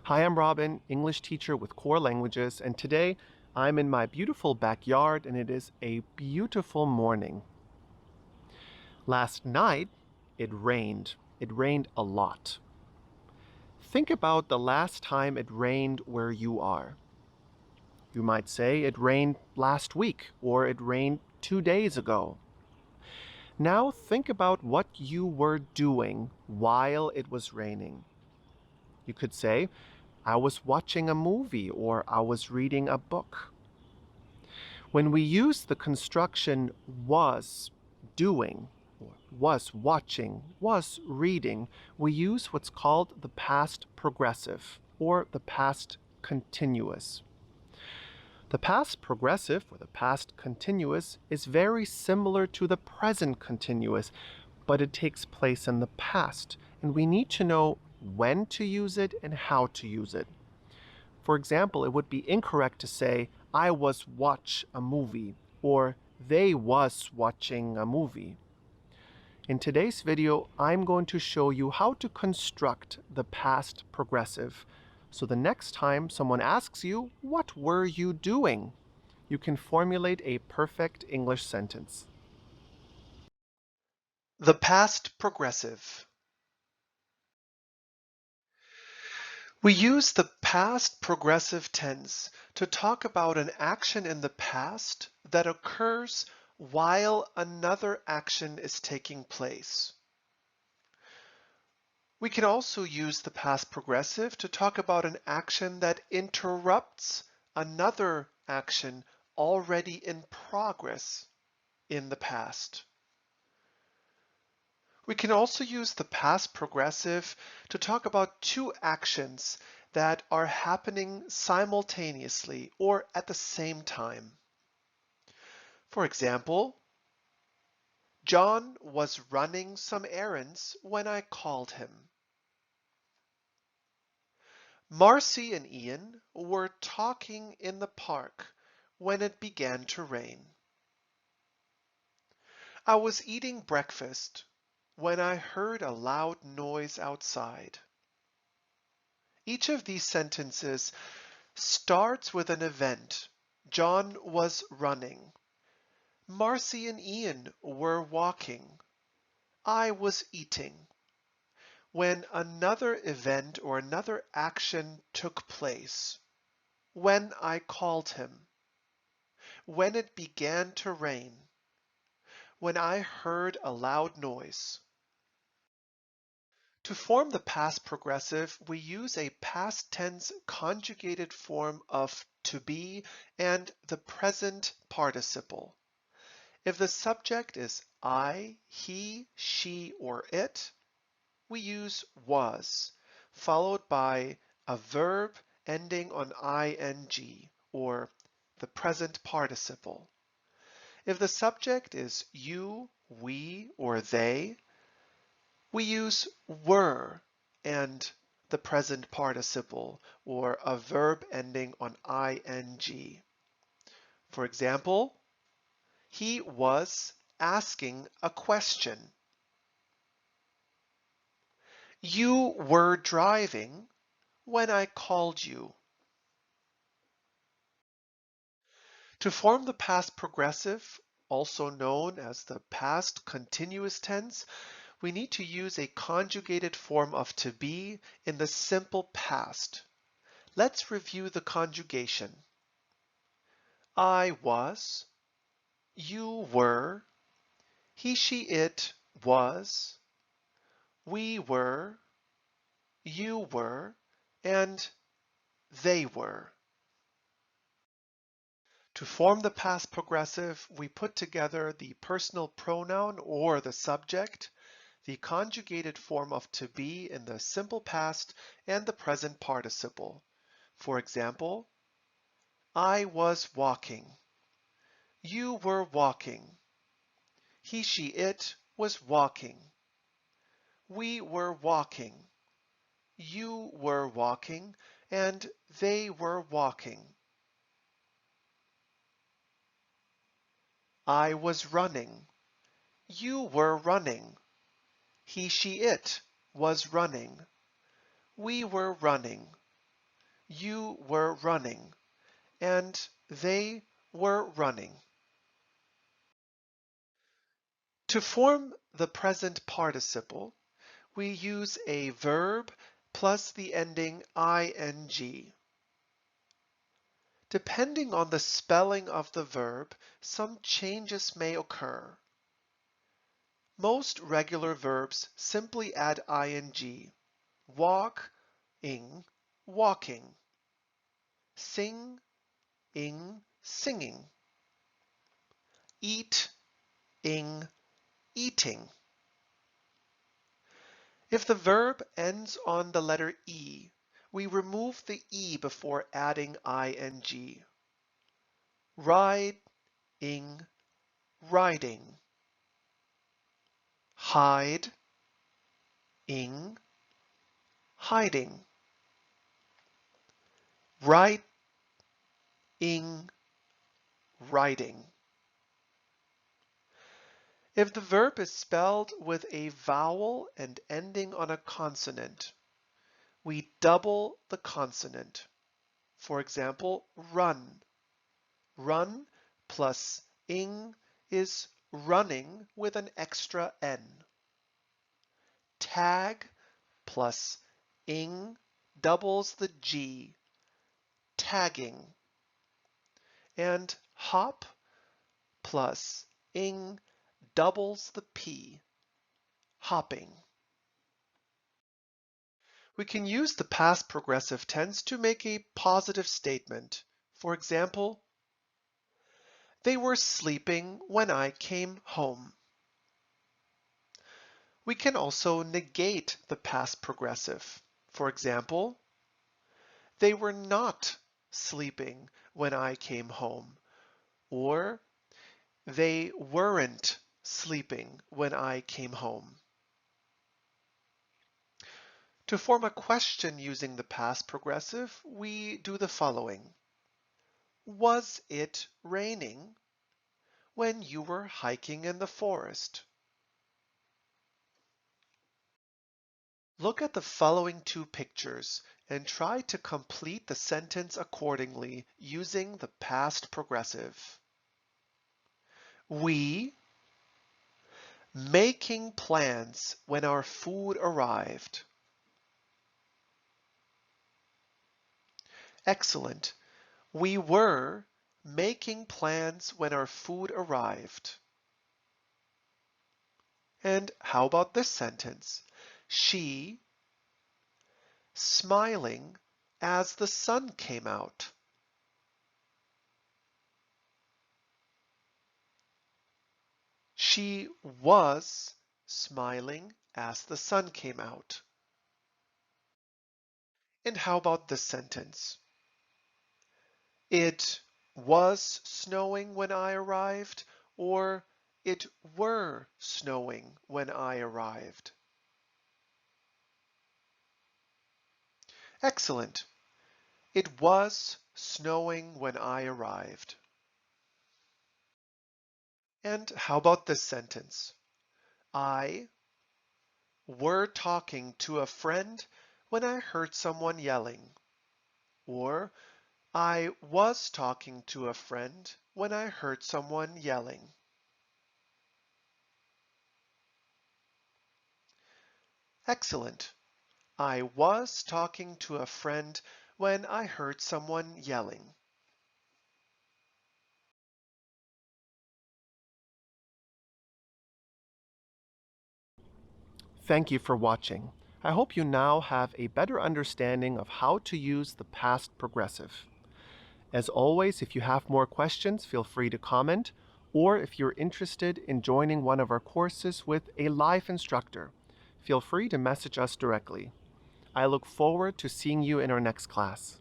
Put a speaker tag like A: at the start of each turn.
A: Hi, I'm Robin, English teacher with Core Languages, and today I'm in my beautiful backyard and it is a beautiful morning. Last night it rained. It rained a lot. Think about the last time it rained where you are. You might say it rained last week or it rained 2 days ago. Now think about what you were doing while it was raining. You could say, I was watching a movie or I was reading a book. When we use the construction was doing, or was watching, was reading, we use what's called the past progressive or the past continuous. The past progressive or the past continuous is very similar to the present continuous, but it takes place in the past, and we need to know when to use it and how to use it. For example, it would be incorrect to say, I was watch a movie, or they was watching a movie. In today's video, I'm going to show you how to construct the past progressive. So the next time someone asks you, what were you doing? You can formulate a perfect English sentence. The past progressive. We use the past progressive tense to talk about an action in the past that occurs while another action is taking place. We can also use the past progressive to talk about an action that interrupts another action already in progress in the past. We can also use the past progressive to talk about two actions that are happening simultaneously or at the same time. For example, John was running some errands when I called him. Marcy and Ian were talking in the park when it began to rain. I was eating breakfast when I heard a loud noise outside. Each of these sentences starts with an event. John was running. Marcy and Ian were walking. I was eating. When another event or another action took place. When I called him. When it began to rain. When I heard a loud noise. To form the past progressive, we use a past tense conjugated form of to be and the present participle. If the subject is I, he, she, or it, we use was, followed by a verb ending on ing, or the present participle. If the subject is you, we, or they, we use were and the present participle or a verb ending on ing. For example, he was asking a question. You were driving when I called you. To form the past progressive, also known as the past continuous tense, we need to use a conjugated form of to be in the simple past. Let's review the conjugation. I was, you were, he, she, it was, we were, you were, and they were. To form the past progressive, we put together the personal pronoun or the subject, the conjugated form of to be in the simple past, and the present participle. For example, I was walking. You were walking. He, she, it was walking. We were walking. You were walking, and they were walking. I was running. You were running. He, she, it was running. We were running. You were running, and they were running. To form the present participle, we use a verb plus the ending ing. Depending on the spelling of the verb, some changes may occur. Most regular verbs simply add ing. Walk, ing, walking. Sing, ing, singing. Eat, ing, eating. If the verb ends on the letter E, we remove the E before adding ing. Ride, ing, riding. Hide, ing, hiding. Write, ing, writing. If the verb is spelled with a vowel and ending on a consonant, we double the consonant. For example, run. Run plus ing is running with an extra N. Tag plus ing doubles the G, tagging. And hop plus ing doubles the P, hopping. We can use the past progressive tense to make a positive statement. For example, they were sleeping when I came home. We can also negate the past progressive. For example, they were not sleeping when I came home. Or they weren't sleeping when I came home. To form a question using the past progressive, we do the following. Was it raining when you were hiking in the forest? Look at the following two pictures and try to complete the sentence accordingly using the past progressive. We making plans when our food arrived. Excellent. We were making plans when our food arrived. And how about this sentence? She smiling as the sun came out. She was smiling as the sun came out. And how about this sentence? It was snowing when I arrived, or it were snowing when I arrived. Excellent. It was snowing when I arrived. And how about this sentence? I were talking to a friend when I heard someone yelling. Or I was talking to a friend when I heard someone yelling. Excellent. I was talking to a friend when I heard someone yelling. Thank you for watching. I hope you now have a better understanding of how to use the past progressive. As always, if you have more questions, feel free to comment, or if you're interested in joining one of our courses with a live instructor, feel free to message us directly. I look forward to seeing you in our next class.